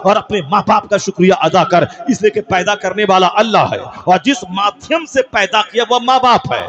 اور اپنے ماں باپ کا شکریہ ادا کر، اس لیے کہ پیدا کرنے والا اللہ ہے اور جس مادھیم سے پیدا کیا وہ ماں باپ ہے۔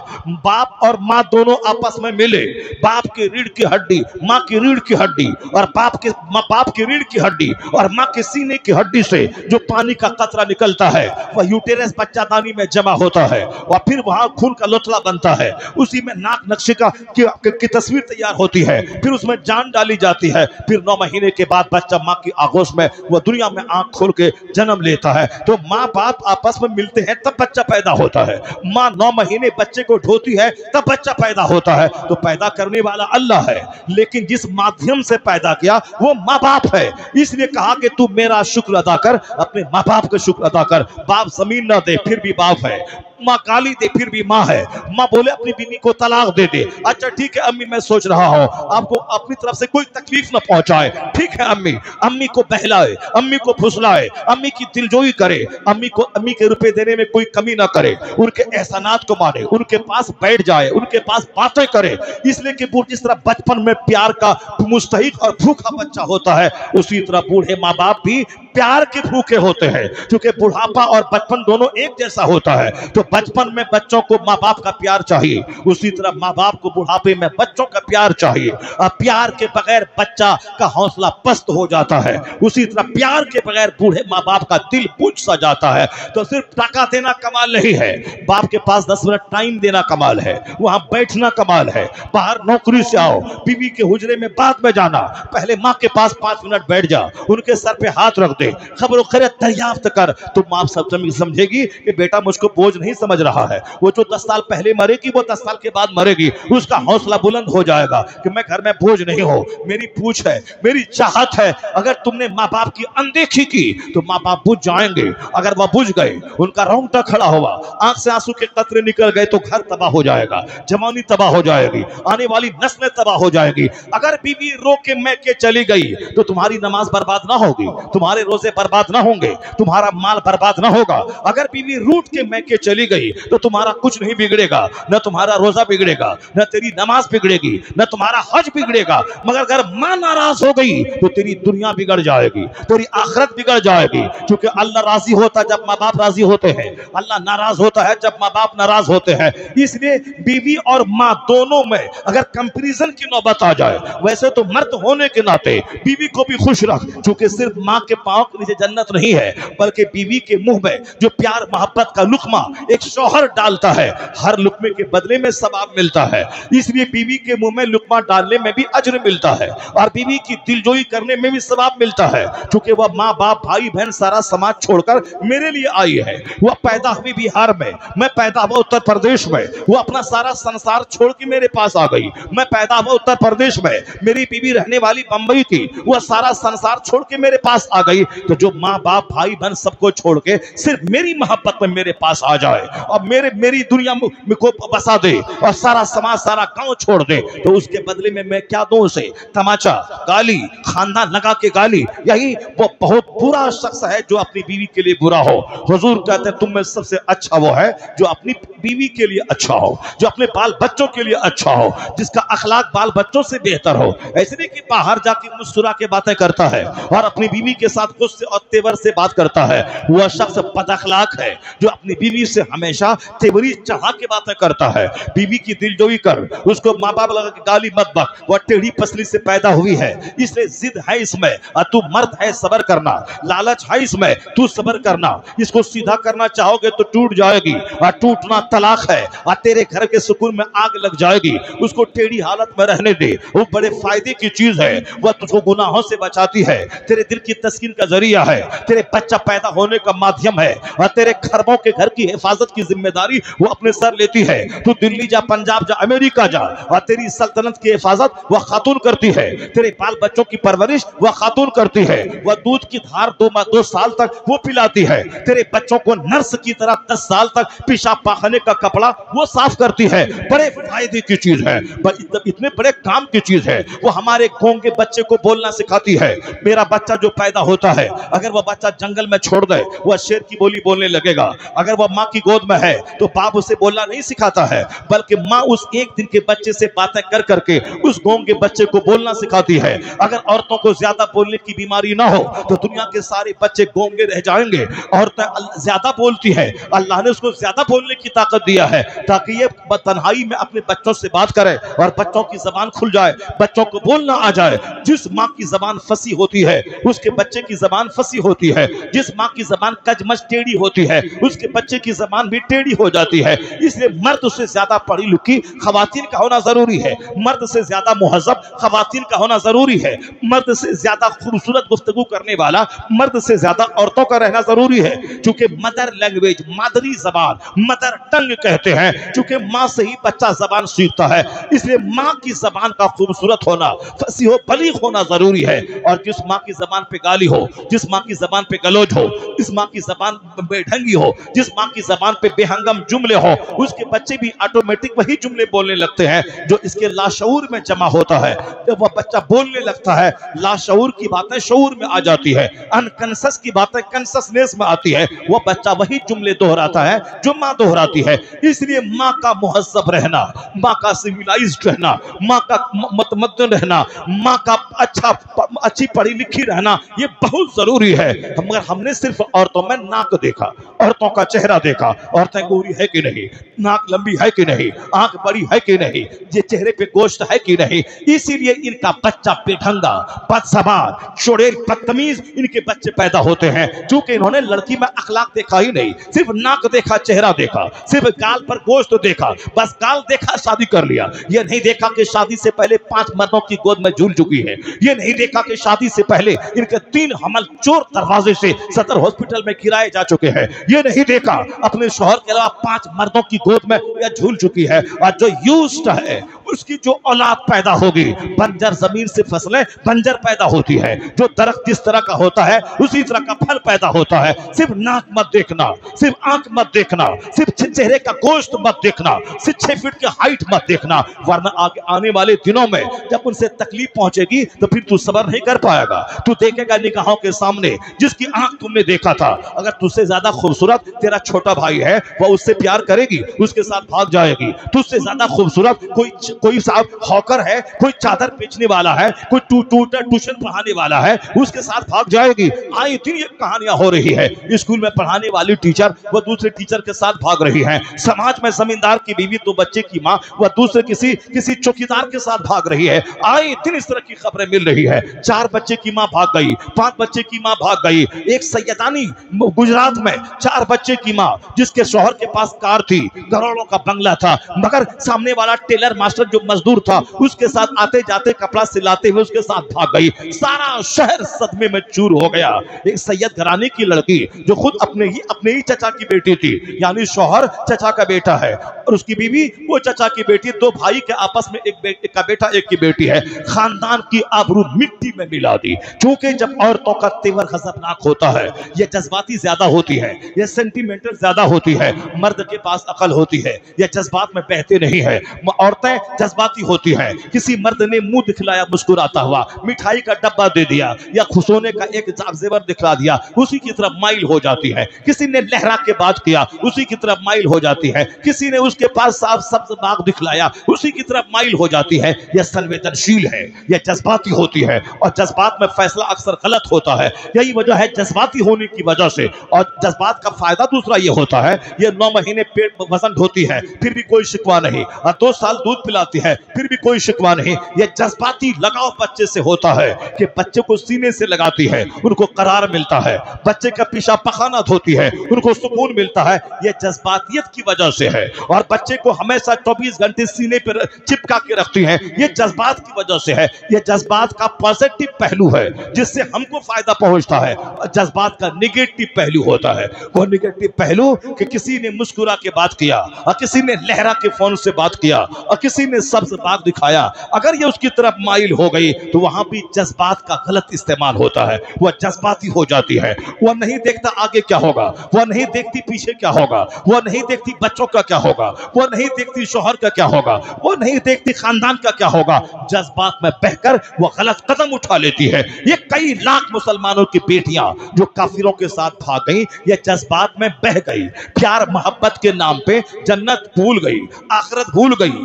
باپ اور ماں دونوں آپس میں ملے، باپ کی ریڑھ کی ہڈی، ماں کی ریڑھ کی ہڈی، اور باپ کی ریڑھ کی ہڈی اور ماں کے سینے کی ہڈی سے جو پانی کا قطرہ نکلتا ہے وہ یوٹیرس بچہ دانی میں جمع ہوتا ہے اور پھر وہاں خون کا لوتھڑا بنتا ہے، اسی میں ناک نقشے کی تصویر تیار ہوتی ہے، پھر اس میں جان ڈالی جاتی ہے، پھر 9 مہینے کے بعد بچہ ماں کی آغوش میں وہ دنیا میں آنکھ کھول کے جنم لیتا ہے۔ تو ماں باپ آپس میں ملتے ہیں تب بچہ پیدا ہوتا ہے، ماں 9 مہینے بچے کو ڈھوتی ہے تب بچہ پیدا ہوتا ہے۔ تو پیدا کرنے والا اللہ ہے، لیکن جس مادھیم سے پیدا کیا وہ ماں باپ ہے، اس لیے کہا کہ تو میرا شکر ادا کر، اپنے ماں باپ کا شکر ادا کر۔ باپ زمین نہ دے پھر بھی باپ ہے، ماں گالی دے پھر بھی ماں ہے، ماں بولے اپنی بیوی کو طلاق دے دے، اچھا ٹھیک ہے امی میں سوچ رہا ہوں آپ کو اپنی طرف سے کوئی تکلیف نہ پہنچائے، ٹھیک ہے امی کو بہلائے، امی کو پھسلائے، امی کی دلجوئی کرے، امی کے روپے دینے میں کوئی کمی نہ کرے، ان کے احسانات کو مانے، ان کے پاس بیٹھ جائے، ان کے پاس باتیں کرے، اس لیے کہ جس طرح بچپن میں پیار کا مستحق اور بھوکا بچہ ہوتا ہے، اسی طرح بوڑھے ماں باپ بھی پیار کے بھوکے ہوتے ہیں، کیونکہ بڑھاپا اور بچپن دونوں ایک جیسا ہوتا ہے۔ تو بچپن میں بچوں کو ماں باپ کا پیار چاہیے، اسی طرح ماں باپ کو بڑھاپے میں بچوں کا پیار چاہیے۔ پیار کے بغیر بچہ کا حوصلہ پست ہو جاتا ہے، اسی طرح پیار کے بغیر بوڑھے ماں باپ کا دل بجھ سا جاتا ہے۔ تو صرف ٹکا دینا کمال نہیں ہے، باپ کے پاس 10 منٹ ٹائم دینا کمال ہے، وہاں بیٹھنا کمال ہے۔ باہر نوکری سے آؤ، بیوی کے حجرے میں بعد میں جانا، پہلے ماں کے پاس 5 منٹ بیٹھ جا، ان کے سر پہ ہاتھ رکھ دے، خبر و خیریت دریافت کر، تو ماں سب سمجھے گی کہ بیٹا مجھ کو بوجھ نہیں سمجھ رہا ہے، وہ جو 10 سال پہلے مرے گی وہ 10 سال کے بعد مرے گی، اس کا حوصلہ بلند ہو جائے گا کہ میں گھر میں بوجھ نہیں ہوں، میری پوچھ ہے، میری چاہت ہے۔ اگر تم نے ماں باپ کی اندیکھی کی تو ماں باپ بجھ جائیں گے، اگر وہ بجھ گئے، ان کا رونگٹا کھڑا ہوا، آنکھ سے آنسو کے قطرے نکل گئے تو گھر تباہ ہو جائے گا، جوانی تباہ ہو جائے گی، آنے والی نسلیں تباہ ہو جائے گی۔ اگر بیوی رو کے میکے چلی گئی تو تمہاری نماز برباد نہ ہوگی، تمہارے روزے برباد نہ ہوں گے، تمہارا مال برباد نہ ہوگا۔ اگر بیوی روٹ کے میکے چلی گئی تو تمہارا کچھ نہیں بگڑے گا، نہ تمہارا روزہ بگڑے گا، نہ تیری نماز بگڑے گی، نہ تمہارا حج بگڑے گا، مگر اگر ماں ناراض ہو گئی تو تیری دنیا بگڑ جائے گی، تیری آخرت بگڑ جائے گی، کیونکہ اللہ راضی ہوتا جب ماں باپ راضی ہوتے ہیں، اللہ ناراض ہوتا ہے جب ماں باپ ناراض ہوتے ہیں۔ اس لیے بیوی اور ماں دونوں میں اگر کمپیریزن کی نوبت آ جائے، ویسے تو مرد ہونے کے ناطے بیوی کو بھی خوش رکھ، چونکہ صرف ماں کے پاؤں کے نیچے جنت نہیں ہے، بلکہ بیوی کے منہ میں جو پیار محبت کا لقمہ ایک شوہر ڈالتا ہے، ہر لقمے کے بدلے میں ثواب ملتا ہے، اس لیے بیوی کے منہ میں لقمہ ڈالنے میں بھی اجر ملتا ہے اور بیوی کی دلجوئی کرنے میں بھی ثواب ملتا ہے، چونکہ وہ ماں باپ بھائی بہن سارا سماج چھوڑ کر میرے لیے آئی ہے۔ وہ پیدا ہوئی بہار میں پیدا ہوا اتر پردیش میں، وہ اپنا سارا سنسار چھوڑ کے میرے پاس آ گئی۔ میں پیدا ہوا اتر پردیش میں، میری بیوی رہنے والی بمبئی تھی، وہ سارا سنسار چھوڑ کے میرے پاس آ گئی۔ تو جو ماں باپ بھائی بہن سب کو چھوڑ کے صرف میری محبت میں میرے پاس آ جائے اور میری دنیا کو بسا دے اور سارا سماج سارا گاؤں چھوڑ دے، تو اس کے بدلے میں کیا دوں اسے؟ تماچا، گالی، خاندان لگا کے گالی۔ یہی وہ بہت برا شخص ہے جو اپنی بیوی کے لیے برا ہو۔ حضور کہتے ہیں تم میں سب سے اچھا وہ ہے جو اپنی بیوی کے لیے اچھا ہو، جو اپنے بال بچوں کے لیے اچھا ہو، جس کا اخلاق بال بچوں سے بہتر ہو۔ ایسے نہیں کہ باہر جا کے مسکرا کے باتیں کرتا ہے اور اپنی بیوی کے ساتھ غصے اور تیور سے بات کرتا ہے، وہ شخص بد اخلاق ہے جو اپنی بیوی سے ہمیشہ تیوری چڑھا کے باتیں کرتا ہے۔ بیوی کی دلجوئی کر، اس کو ماں باپ لگا کے گالی مت بک، وہ ٹیڑھی پسلی سے پیدا ہوئی ہے، اس لیے ضد ہے اس میں، اور تو مرد ہے صبر کرنا، لالچ ہے اس میں، تو صبر کرنا، اس کو سیدھا کرنا چاہو گے تو ٹوٹ جائے گی اور ٹوٹنا طلاق ہے اور تیرے گھر کے سکون میں آگ لگ جائے گی۔ اس کو ٹیڑھی حالت میں رہنے دے، وہ بڑے فائدے کی چیز ہے، وہ تجھ کو گناہوں سے بچاتی ہے، تیرے دل کی تسکین کا ذریعہ ہے، تیرے بچہ پیدا ہونے کا مادھیم ہے اور تیرے خربوں کے گھر کی حفاظت کی ذمہ داری وہ اپنے سر لیتی ہے۔ تو دلی جا، پنجاب جا، امریکہ جا، اور تیری سلطنت کی حفاظت وہ خاتون کرتی ہے، تیرے بال بچوں کی پرورش وہ خاتون کرتی ہے، وہ دودھ کی دھار 2 سال تک وہ پلاتی ہے، تیرے بچوں کو نرس کی طرح 10 سال تک پیشاب پاخانے کا کپڑا وہ صاف کرتی ہے۔ بڑے فائدے کی چیز ہے، اتنے بڑے کام کی چیز ہے۔ وہ ہمارے گونگے بچے کو بولنا سکھاتی ہے۔ میرا بچہ جو پیدا ہوتا ہے، اگر وہ بچہ جنگل میں چھوڑ دے وہ شیر کی بولی بولنے لگے گا، اگر وہ ماں کی گود میں ہے تو باپ اسے بولنا نہیں سکھاتا ہے، بلکہ ماں اس 1 دن کے بچے سے باتیں کر کر کے اس گونگے بچے کو بولنا سکھاتی ہے۔ اگر عورتوں کو زیادہ بولنے کی بیماری نہ ہو تو دنیا کے سارے بچے گونگے رہ جائیں گے. عورتیں زیادہ بولتی ہے, اللہ نے اس کو زیادہ بولنے کی طاقت دیا ہے تاکہ یہ تنہائی میں اپنے بچوں سے بات کرے اور بچوں کی زبان کھل جائے, بچوں کو بولنا آ جائے. جس ماں کی زبان فصیح ہوتی ہے اس کے بچے کی زبان فصیح ہوتی ہے. جس ماں کی زبان کجمج ٹیڑھی ہوتی ہے اس کے بچے کی زبان بھی ٹیڑھی ہو جاتی ہے. اس لیے مرد سے زیادہ پڑھی لکھی خواتین کا ہونا ضروری ہے, مرد سے زیادہ مہذب خواتین کا ہونا ضروری ہے, مرد سے زیادہ خوبصورت گفتگو کرنے والا مرد سے زیادہ عورتوں کا رہنا ضروری ہے. چونکہ مدر لینگویج, مادری زبان, مدر ٹنگ کہتے ہیں, چونکہ ماں سے ہی بچہ زبان سیکھتا ہے. اس لیے ماں کی زبان کا خوبصورت ہونا, فصیح و بلیغ ہونا ضروری ہے. اور جس ماں کی زبان پہ گالی ہو, جس ماں کی زبان پہ گلوج ہو, جس ماں کی زبان بے ڈھنگی ہو, جس ماں کی زبان پہ بے ہنگم جملے ہو, اس کے بچے بھی آٹومیٹک وہی جملے بولنے لگتے ہیں جو اس کے لاشعور میں جمع ہوتا ہے. جب وہ بچہ بولنے لگتا ہے لاشعور کی باتیں شعور میں آ جاتی ہے, انکنسس کی باتیں کنسسنیس میں آتی ہے. وہ بچہ وہی جملے دہراتا ہے جو ماں دہراتی ہے. اس لیے ماں کا مہذب رہنا, ماں کا سیویلائزڈ رہنا, ماں کا متمدن رہنا, ماں کا اچھی پڑھی لکھی رہنا یہ بہت ضروری ہے. مگر ہم نے صرف عورتوں میں ناک دیکھا, عورتوں کا چہرہ دیکھا, عورتیں گوری ہے کہ نہیں, ناک لمبی ہے کہ نہیں, آنکھ بڑی ہے کہ نہیں, یہ چہرے پہ گوشت ہے کہ نہیں. اسی لیے ان کا بچہ بے ڈھنگا, بد زبان, چڑیل, بدتمیز ان کے بچے پیدا ہوتے ہیں. چونکہ انہوں نے لڑکی میں اخلاق دیکھا ہی نہیں, صرف ناک دیکھا, چہرہ دیکھا, صرف گال پر گوشت دیکھا, بس گال دیکھا شادی کر لیا. یہ نہیں دیکھا کہ شادی سے پہلے 5 مردوں کی گود میں جھول چکی ہے. یہ نہیں دیکھا کہ شادی سے پہلے ان کے 3 حمل چور دروازے سے صدر ہاسپٹل میں گرائے جا چکے ہیں. یہ نہیں دیکھا اپنے شوہر کے علاوہ 5 مردوں کی گود میں یہ جھول چکی ہے. اور جو یوزڈ ہے اس کی جو اولاد پیدا ہوگی, بنجر زمین سے فصلیں بنجر پیدا ہوتی ہے, جو درخت جس طرح کا ہوتا ہے اسی طرح کا پھل پیدا ہوتا ہے. صرف ناک مت دیکھنا, صرف آنکھ مت دیکھنا, صرف چہرے کا گوشت مت دیکھنا, صرف 6 فٹ کی ہائٹ مت دیکھنا, ورنہ آنے والے دنوں میں جب ان سے تکلیف پہنچے گی تو پھر تو صبر نہیں کر پائے گا. تو دیکھے گا نگاہوں کے سامنے جس کی آنکھ تم نے دیکھا تھا, اگر تجھ سے زیادہ خوبصورت تیرا چھوٹا بھائی ہے وہ اس سے پیار کرے گی, اس کے ساتھ بھاگ جائے گی. تجھ سے زیادہ خوبصورت کوئی صاحب ہاکر ہے, کوئی چادر بیچنے والا ہے, کوئی ٹیوشن پڑھانے والا ہے, اس کے ساتھ بھاگ جائے گی. آئی دن یہ کہانیاں ہو رہی ہے, اسکول میں پڑھانے والی ٹیچر وہ دوسرے ٹیچر کے ساتھ بھاگ رہی ہیں, سماج میں زمیندار کی بیوی 2 بچے کی ماں وہ دوسرے کسی چوکیدار کے ساتھ بھاگ رہی ہے. آئے دن اس طرح کی خبریں مل رہی ہے. 4 بچے کی ماں بھاگ گئی, 5 بچے کی ماں بھاگ گئی. ایک سیدانی گجرات میں 4 بچے کی ماں جس کے شوہر کے پاس کار تھی, کروڑوں کا بنگلہ تھا, مگر سامنے والا ٹیلر ماسٹر جو مزدور تھا اس کے ساتھ آتے جاتے کپڑا سلاتے ہوئے اس کے ساتھ بھاگ گئی. سارا شہر صدمے میں چور ہو گیا. ایک سید گھرانے کی لڑکی جو خود اپنے ہی چچا کی بیٹی تھی, یعنی شوہر چچا کا بیٹا ہے اور اس کی بیوی وہ چچا کی بیٹی, 2 بھائی کے آپس میں ایک کا بیٹا ایک کی بیٹی ہے. خاندان کی آبرو مٹی میں ملا دی. چونکہ جب عورتوں کا تیور غضبناک ہوتا ہے, یہ جذباتی زیادہ ہوتی ہے, یہ سینٹیمنٹل زیادہ ہوتی ہے. مرد کے پاس عقل ہوتی ہے, یہ جذبات میں بہتے نہیں ہے. عورتیں جذباتی ہوتی ہیں. کسی مرد نے منہ دکھلایا مسکراتا ہوا, مٹھائی کا ڈبہ دے دیا یا سونے کا ایک زیور دکھلا دیا, اسی کی طرف مائل ہو جاتی ہے. کسی نے لہرا کے بات کیا, اسی کی طرف مائل ہو جاتی ہے. کسی نے اس کے پاس صاف سبز باغ دکھلایا, اسی کی طرف مائل ہو جاتی ہے. یہ سنویدنشیل ہے, یہ جذباتی ہوتی ہے, اور جذبات میں فیصلہ اکثر غلط ہوتا ہے. یہی وجہ ہے جذباتی ہونے کی وجہ سے. اور جذبات کا فائدہ دوسرا یہ ہوتا ہے, یہ 9 مہینے پیٹ وزن ڈھوتی ہے پھر بھی کوئی شکوہ نہیں, اور 2 سال دودھ پلاتی ہے پھر بھی کوئی شکوہ نہیں. یہ جذباتی لگاؤ بچے سے ہوتا ہے کہ بچے کو سینے سے لگاتی ہے, ان کو قرار ملتا ہے. بچے کا پیشاب پخانہ دھوتی ہے, ان کو سکون ملتا ہے. یہ جذباتیت کی وجہ سے ہے. اور بچے کو ہمیشہ 24 گھنٹے سینے پر چپکا کے رکھتی ہیں, یہ جذبات کی وجہ سے ہے. یہ جذبات کا پازیٹیو پہلو ہے جس سے ہم کو فائدہ پہنچتا ہے. جذبات کا نیگیٹو پہلو ہوتا ہے. وہ نیگیٹو پہلو کہ کسی نے مسکرا کے بات کیا, اور کسی نے لہرا کے فون سے بات کیا, اور کسی نے سبز باغ دکھایا, اگر یہ اس کی طرف مائل ہو گئی تو وہاں بھی جذبات کا غلط استعمال ہوتا ہے. وہ جذباتی ہو جاتی ہے. وہ نہیں دیکھتا آگے کیا ہوگا, وہ نہیں دیکھتی پیچھے کیا ہوگا, وہ نہیں دیکھتی بچوں کا کیا ہوگا, وہ نہیں دیکھتی شوہر کا کیا ہوگا, وہ نہیں دیکھتی خاندان کا کیا ہوگا. جذبات میں بہہ کر وہ غلط قدم اٹھا لیتی ہے. یہ کئی لاکھ مسلمانوں کی بیٹیاں جو کافروں کے ساتھ بھاگ گئی, یہ جذبات میں بہہ گئی. پیار محبت کے نام پہ جنت بھول گئی, آخرت بھول گئی,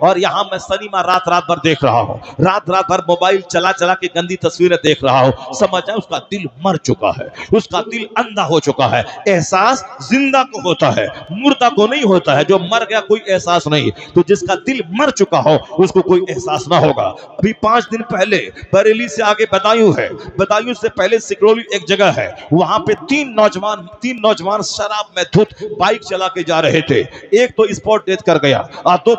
اور یہاں میں سنیما رات رات بھر دیکھ رہا ہوں, رات رات بھر موبائل چلا چلا کے گندی تصویریں دیکھ رہا ہوں, سمجھ جائے اس کا دل مر چکا ہے, اس کا دل اندھا ہو چکا ہے. احساس زندہ کو ہوتا ہے, مردہ کو نہیں ہوتا ہے. جو مر گیا کوئی احساس نہیں, تو جس کا دل مر چکا ہو اس کو کوئی احساس نہ ہوگا. ابھی 5 دن پہلے بریلی سے آگے بدایوں ہے, بدایوں سے پہلے سکرولی ایک جگہ ہے, وہاں پہ تین نوجوان شراب میں دھت بائک چلا کے جا رہے تھے. ایک تو اسپاٹ ڈیتھ کر گیا, اور دو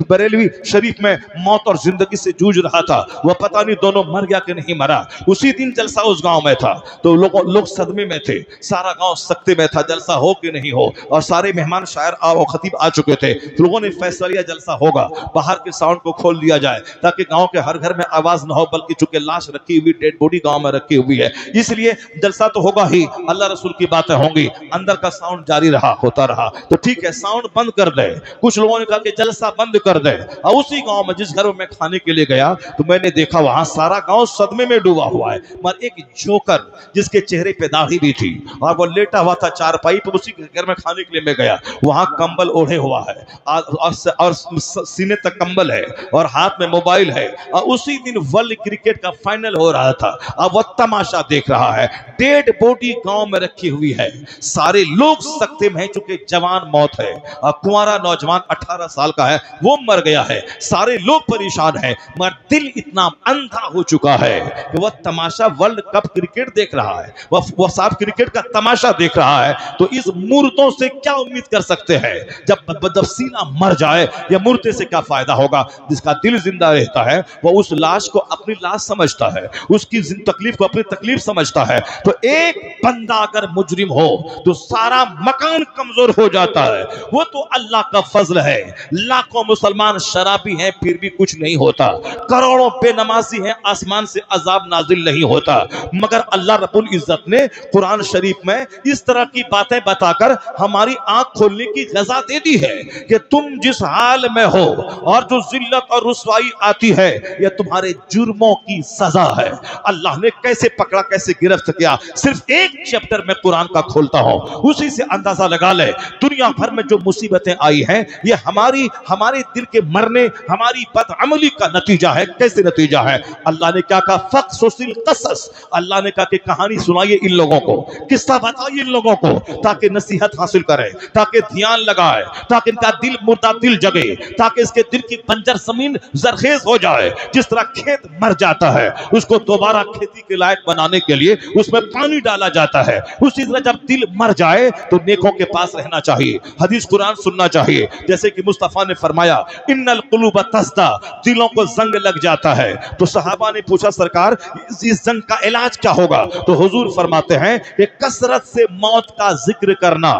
بریلوی شریف میں موت اور زندگی سے جوجھ رہا تھا. وہ پتہ نہیں دونوں مر گیا کہ نہیں مرا. اسی دن جلسہ اس گاؤں میں تھا, تو لوگ صدمے میں تھے, سارا گاؤں سکتے میں تھا, جلسہ ہو کہ نہیں ہو. اور سارے مہمان شاعر اور خطیب آ چکے تھے. لوگوں نے فیصلہ لیا جلسہ ہوگا, باہر کے ساؤنڈ کو کھول دیا جائے تاکہ گاؤں کے ہر گھر میں آواز نہ ہو, بلکہ چونکہ لاش رکھی ہوئی, ڈیڈ باڈی گاؤں میں رکھی ہوئی ہے, اس لیے جلسہ تو ہوگا ہی, اللہ رسول کی باتیں ہوں گی. اندر کا ساؤنڈ جاری رہا, ہوتا رہا, تو ٹھیک ہے ساؤنڈ بند کر دے. کچھ لوگوں نے کہا کہ جلسہ بند کر دے. اور اسی گاؤں میں جس گھر میں کھانے کے لیے گیا تو میں نے دیکھا وہاں سارا گاؤں صدمے میں ڈوبا ہوا ہے, مگر ایک جوکر جس کے چہرے پہ داڑھی بھی تھی اور وہ لیٹا ہوا تھا چارپائی پہ, اسی گھر میں کھانے کے لیے میں گیا, وہاں کمبل اوڑھے ہوا ہے اور سینے تک کمبل ہے اور ہاتھ میں موبائل ہے. اور اسی دن ورلڈ کرکٹ کا فائنل ہو رہا تھا, اب وہ تماشا دیکھ رہا ہے. ڈیڈ باڈی گاؤں میں رکھی ہوئی ہے, سارے لوگ سکتے میں ہیں, چونکہ جوان موت ہے, اور کنوارا نوجوان 18 سال کا ہے وہ مر گیا ہے. سارے لوگ پریشان ہیں, مگر دل اتنا اندھا ہو چکا ہے کہ وہ تماشا ورلڈ کپ کرکٹ دیکھ رہا ہے, وہ صاحب کرکٹ کا تماشا دیکھ رہا ہے. تو اس مردوں سے کیا امید کر سکتے ہیں؟ جب سینہ مر جائے یا مردے سے کیا فائدہ ہوگا؟ جس کا دل زندہ رہتا ہے وہ اس لاش کو اپنی لاش سمجھتا ہے, اس کی تکلیف کو اپنی تکلیف سمجھتا ہے. تو ایک بندہ اگر مجرم ہو تو سارا مکان کمزور ہو جاتا ہے. وہ تو اللہ کا فضل ہے, لاکھوں مسلمان شرابی ہیں پھر بھی کچھ نہیں ہوتا, کروڑوں بے نمازی ہیں آسمان سے عذاب نازل نہیں ہوتا. مگر اللہ رب العزت نے قرآن شریف میں اس طرح کی باتیں بتا کر ہماری آنکھ کھولنے کی غذا دے دی ہے کہ تم جس حال میں ہو اور جو ذلت اور رسوائی آتی ہے یہ تمہارے جرموں کی سزا ہے. اللہ نے کیسے پکڑا, کیسے گرفت کیا, صرف ایک چیپٹر میں قرآن کا کھولتا ہوں, اسی سے اندازہ لگا لے دنیا بھر میں جو مصیبتیں آئی ہیں یہ ہمارے دل کے مرنے, ہماری بدعملی کا نتیجہ ہے. کیسے نتیجہ ہے؟ اللہ نے کیا کہا, فقصص القصص, اللہ نے کہا کہ کہانی سنائیے ان لوگوں کو, قصہ بتائیے ان لوگوں کو, تاکہ نصیحت حاصل کرے, تاکہ دھیان لگائے, تاکہ ان کا دل مردہ دل جگے, تاکہ اس کے دل کی بنجر زمین زرخیز ہو جائے. جس طرح کھیت مر جاتا ہے اس کو دوبارہ کھیتی کے لائق بنانے کے لیے اس میں پانی ڈالا جاتا ہے, اسی طرح جب دل مر جائے تو نیکوں کے پاس رہنا چاہیے, حدیث قرآن سننا چاہیے. جیسے کہ مصطفیٰ نے فرمایا ان القلوب تزدہ, دلوں کو زنگ لگ جاتا ہے. تو صحابہ نے پوچھا سرکار اس زنگ کا علاج کیا ہوگا؟ تو حضور فرماتے ہیں کہ کثرت سے موت کا ذکر کرنا,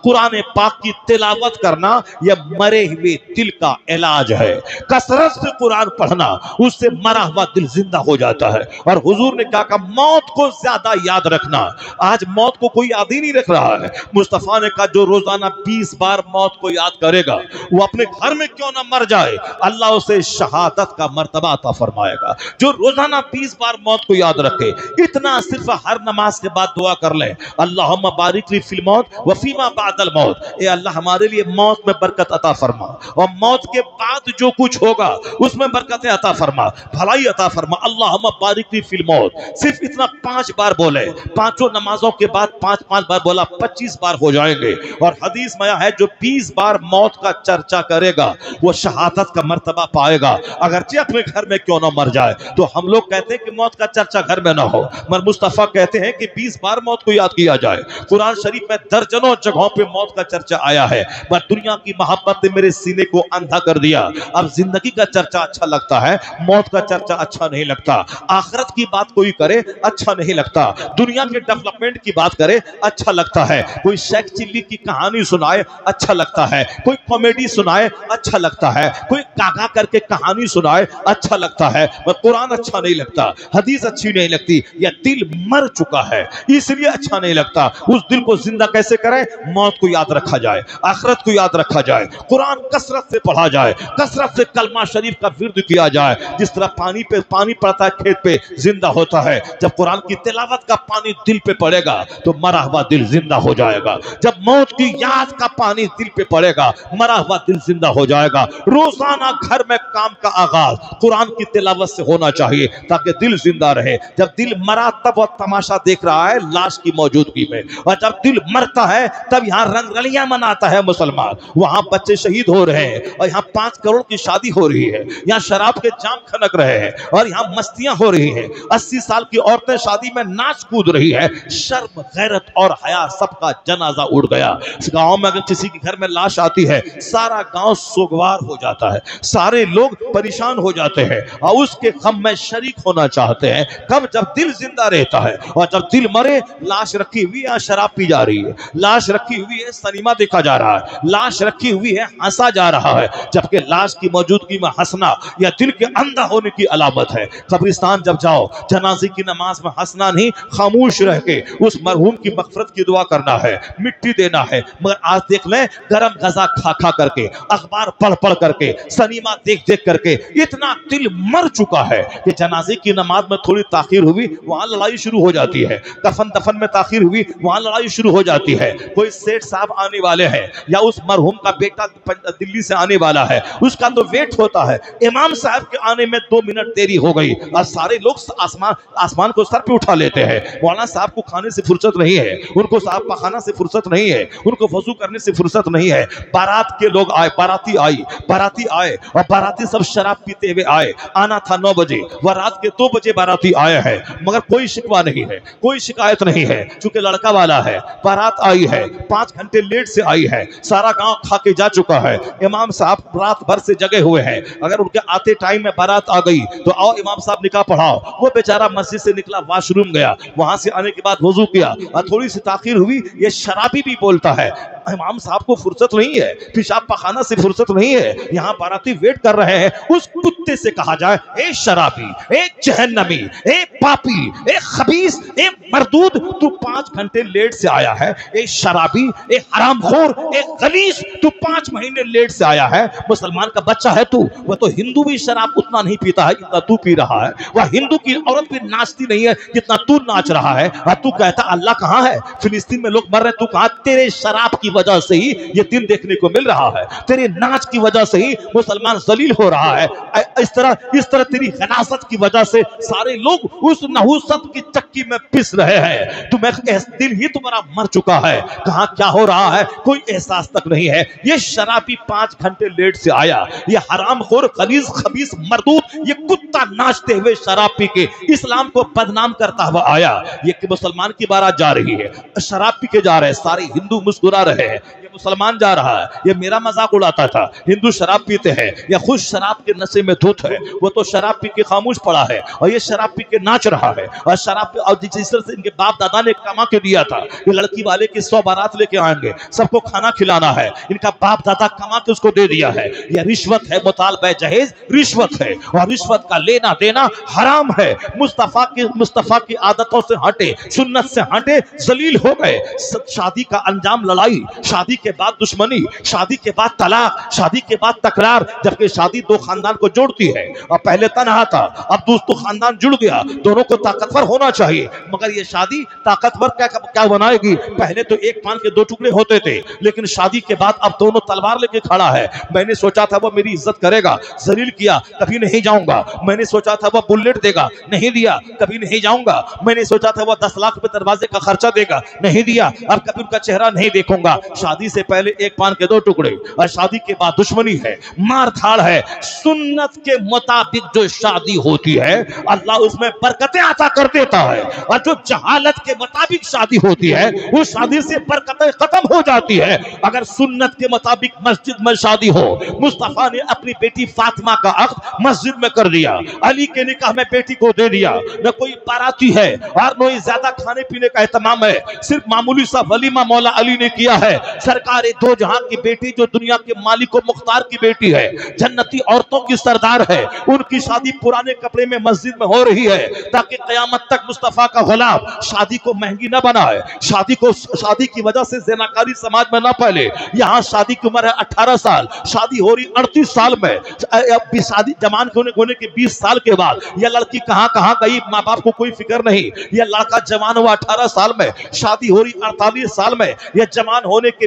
قرآن پاک کی تلاوت کرنا, یہ مرے ہوئے دل کا علاج ہے. کثرت سے قرآن پڑھنا, اس سے مرا ہوا دل زندہ ہو جاتا ہے. اور حضور نے کہا کہ موت کو زیادہ یاد رکھنا. آج موت کو کوئی یاد ہی نہیں رکھ رہا ہے. مصطفیٰ نے کہا جو روزانہ 20 بار موت کو یاد کرے گا وہ اپنے گھر میں کیوں نہ مر جائے, اللہ اسے شہادت کا مرتبہ عطا فرمائے گا. جو روزانہ 20 بار موت کو یاد رکھے, اتنا صرف ہر نماز کے بعد دعا کر لیں, اللہم بارک لی فی الموت وفیما بعد الموت, اے اللہ ہمارے لیے موت میں برکت عطا فرما, اور موت کے بعد جو کچھ ہوگا اس میں برکتیں عطا فرما, بھلائی عطا فرما. اللہم بارک لی فی الموت, صرف اتنا 5 بار بولے, 5 نمازوں کے بعد 5 بار بولا, 25 بار ہو جائیں گے. اور حدیث میں ہے جو 20 بار موت کا چرچا کرے گا وہ شہادت کا مرتبہ پائے گا, اگرچہ اپنے گھر میں کیوں نہ مر جائے. تو ہم لوگ کہتے ہیں کہ موت کا چرچا گھر میں نہ ہو, مگر مصطفیٰ کہتے ہیں کہ 20 بار موت کو یاد کیا جائے. قرآن شریف میں درجنوں جگہوں پہ موت کا چرچا آیا ہے, مگر دنیا کی محبت نے میرے سینے کو اندھا کر دیا. اب زندگی کا چرچا اچھا لگتا ہے, موت کا چرچا اچھا نہیں لگتا. آخرت کی بات کوئی کرے اچھا نہیں لگتا, دنیا کے ڈیولپمنٹ کی بات کرے اچھا لگتا ہے, کوئی شیخ چلی کی کہانی سنائے اچھا لگتا ہے, کوئی کامیڈی سنائے اچھا لگتا ہے, کوئی گاگا کر کے کہانی سنائے اچھا لگتا ہے, مگر قرآن اچھا نہیں لگتا, حدیث اچھی نہیں لگتی. یا دل مر چکا ہے اس لیے اچھا نہیں لگتا. اس دل کو زندہ کیسے کریں؟ موت کو یاد رکھا جائے, آخرت کو یاد رکھا جائے, قرآن کثرت سے پڑھا جائے, کثرت سے کلمہ شریف کا ورد کیا جائے. جس طرح پانی پڑتا ہے کھیت پہ زندہ ہوتا ہے, جب قرآن کی تلاوت کا پانی دل پہ پڑے گا تو مرا ہوا دل زندہ ہو جائے گا. جب موت کی یاد کا پانی دل پہ پڑے گا، مرا ہوا دل زندہ ہو جائے گا۔ روزانہ گھر میں کام کا آغاز قرآن کی تلاوت سے ہونا چاہیے تاکہ دل زندہ رہے۔ جب دل مرا تب وہ تماشا دیکھ رہا ہے لاش کی موجودگی میں، اور جب دل مرتا ہے تب یہاں رنگ رلیاں مناتا ہے مسلمان۔ وہاں بچے شہید ہو رہے ہیں، اور یہاں 5 کروڑ کی شادی ہو رہی ہے، یہاں شراب کے جام کھنک رہے ہیں، اور یہاں مستیاں ہو رہی ہیں۔ 80 سال کی عورتیں شادی میں ناچ کود رہی ہے۔ شرم، غیرت اور حیا سب کا جنازہ اڑ گیا۔ اس گاؤں میں اگر کسی کے گھر میں لاش آتی ہے سارا گاؤں سوگوار ہو جاتا ہے، سارے لوگ پریشان ہو جاتے ہیں اور اس کے غم میں شریک ہونا چاہتے ہیں۔ کب؟ جب دل زندہ رہتا ہے، اور جب دل مرے لاش رکھی ہوئی ہے شراب پی جا رہی ہے، لاش رکھی ہوئی ہے سنیما دیکھا جا رہا ہے، لاش رکھی ہوئی ہے ہنسا جا رہا ہے، جبکہ لاش کی موجودگی میں ہنسنا یا دل کے اندھا ہونے کی علامت ہے۔ قبرستان جب جاؤ جنازے کی نماز میں ہنسنا نہیں، خاموش رہ کے اس مرحوم کی مغفرت کی دعا کرنا ہے، مٹی دینا ہے۔ مگر آج دیکھ لیں گرم غذا کھا کھا کر کے، اخبار پڑھ پڑھ کر کے، سنیما دیکھ دیکھ کر کے اتنا دل مر چکا ہے کہ جنازے کی نماز میں تھوڑی تاخیر ہوئی وہاں لڑائی شروع ہو جاتی ہے، کفن دفن میں تاخیر ہوئی وہاں لڑائی شروع ہو جاتی ہے۔ کوئی سیٹھ صاحب آنے والے ہیں یا اس مرحوم کا بیٹا دلی سے آنے والا ہے، اس کا تو ویٹ ہوتا ہے، امام صاحب کے آنے میں 2 منٹ دیری ہو گئی اور سارے لوگ آسمان کو سر پہ اٹھا لیتے ہیں۔ مولانا صاحب کو کھانے سے فرصت نہیں ہے، ان کو صاحب پخانا سے فرصت نہیں ہے، ان کو وضو کرنے سے فرصت نہیں ہے۔ بارات کے لوگ آئے، باراتی آئے اور باراتی سب شراب پیتے ہوئے آئے۔ آنا تھا 9 بجے، وہ رات کے 2 بجے باراتی آئے ہیں، مگر کوئی شکوہ نہیں ہے، کوئی شکایت نہیں ہے، چونکہ لڑکا والا ہے۔ بارات آئی ہے، 5 گھنٹے لیٹ سے آئی ہے، سارا گاؤں کھا کے جا چکا ہے، امام صاحب رات بھر سے جگے ہوئے ہیں۔ اگر ان کے آتے ٹائم میں بارات آ گئی تو آؤ امام صاحب نکاح پڑھاؤ۔ وہ بیچارہ مسجد سے نکلا، واش روم گیا، وہاں سے آنے کے بعد وضو کیا اور تھوڑی سی تاخیر ہوئی، یہ شرابی بھی بولتا ہے امام صاحب کو فرصت نہیں ہے، پیشاب پخانا سے فرصت نہیں ہے، یہاں باراتی ویٹ کر رہے ہیں۔ اس کتے سے کہا جائے اے شرابی، اے جہنمی، اے پاپی، اے خبیث، اے مردود، تو 5 گھنٹے لیٹ سے آیا ہے۔ اے شرابی، اے حرام خور، اے غلیظ، تو 5 مہینے لیٹ سے آیا ہے۔ مسلمان کا بچہ ہے تو، وہ تو ہندو بھی شراب اتنا نہیں پیتا ہے جتنا تو پی رہا ہے، وہ ہندو کی عورت بھی ناچتی نہیں ہے جتنا تو ناچ رہا ہے، اور تو کہتا اللہ کہاں ہے؟ فلسطین میں لوگ مر رہے، تو کہاں؟ تیرے شراب کی وجہ سے ہی یہ دن دیکھنے کو مل رہا ہے، تیرے ناچ کی وجہ سے ہی مسلمان ذلیل ہو رہا ہے، اس طرح تیری غلاظت کی وجہ سے سارے لوگ اس نحوست کی چکی میں پس رہے ہیں۔ تمہیں دل ہی تمہارا مر چکا ہے، کہاں کیا ہو رہا ہے کوئی احساس تک نہیں ہے۔ یہ شرابی 5 گھنٹے لیٹ سے آیا، یہ حرام خور، غلیظ، خبیث، مردود، یہ کتا ناچتے ہوئے شراب پی کے اسلام کو بدنام کرتا ہوا آیا۔ یہ کہ مسلمان کی بارات جا رہی ہے، شراب پی کے جا رہے ہیں، سارے ہندو مسکرا رہے ہیں، یہ مسلمان جا رہا ہے، یہ میرا مذاق اڑاتا تھا، ہندو شراب پیتے ہیں، یہ خود شراب کے نشے میں دھت ہے، وہ تو شراب پی کے خاموش پڑا ہے اور یہ شراب پی کے ناچ رہا ہے، اور شراب اور جس طرح سے ان کے باپ دادا نے کما کے دیا تھا کہ لڑکی والے کی 100 بارات لے کے آئیں گے، سب کو کھانا کھلانا ہے، ان کا باپ دادا کما کے اس کو دے دیا ہے۔ یہ رشوت ہے، مطالبہ جہیز رشوت ہے، اور رشوت کا لینا دینا حرام ہے۔ مصطفیٰ کی عادتوں سے ہٹے، سنت سے ہٹے، ذلیل ہو گئے۔ شادی کا انجام لڑائی، شادی کے بعد دشمنی، شادی کے بعد طلاق، شادی کے بعد تکرار، جبکہ شادی 2 خاندان کو جوڑتی ہے، اور پہلے تنہا تھا، اب دوستوں خاندان جڑ گیا، دونوں کو طاقتور ہونا چاہیے، مگر یہ شادی طاقتور کیا بنائے گی؟ پہلے تو ایک پان کے 2 ٹکڑے ہوتے تھے، لیکن شادی کے بعد اب دونوں تلوار لے کے کھڑا ہے۔ میں نے سوچا تھا وہ میری عزت کرے گا، ذلیل کیا، کبھی نہیں جاؤں گا۔ میں نے سوچا تھا وہ بلیٹ دے گا، نہیں دیا، کبھی نہیں جاؤں گا۔ میں نے سوچا تھا وہ 10 لاکھ روپے دروازے کا خرچہ دے گا، نہیں دیا، اب کبھی ان کا چہرہ نہیں دیکھوں گا۔ شادی سے پہلے ایک پان کے 2 ٹکڑے اور شادی کے بعد دشمنی ہے، مار دھاڑ ہے۔ سنت کے مطابق جو شادی ہوتی ہے اللہ اس میں برکتیں عطا کر دیتا ہے، اور جو جہالت کے مطابق شادی ہوتی ہے اس شادی سے برکتیں ختم ہو جاتی ہے۔ اگر سنت کے مطابق مسجد میں شادی ہو، مصطفیٰ نے اپنی بیٹی فاطمہ کا عقد مسجد میں کر دیا، علی کے نکاح میں بیٹی کو دے دیا، نہ کوئی باراتی ہے اور نہ زیادہ کھانے پینے کا اہتمام ہے، صرف معمولی سا ولیمہ مولا علی نے کیا ہے۔ سرکار دو جہاں کی بیٹی جو دنیا کے مالک و مختار کی بیٹی ہے، جنتی عورتوں کی سردار ہے، ان کی شادی پرانے کپڑے میں مسجد میں ہو رہی ہے تاکہ قیامت تک مصطفیٰ کا غلام شادی کو مہنگی نہ بنائے، شادی کی وجہ سے زناکاری سماج میں نہ پھیلے۔ یہاں شادی کی عمر ہے 18 سال، شادی ہو رہی 38 سال میں، شادی جوان ہونے کے 20 سال کے بعد یہ لڑکی کہاں گئی، ماں باپ کو کوئی فکر نہیں۔ یہ لڑکا جوان ہوا 18 سال میں، شادی ہو رہی 48 سال میں، یہ جوان ہونے کے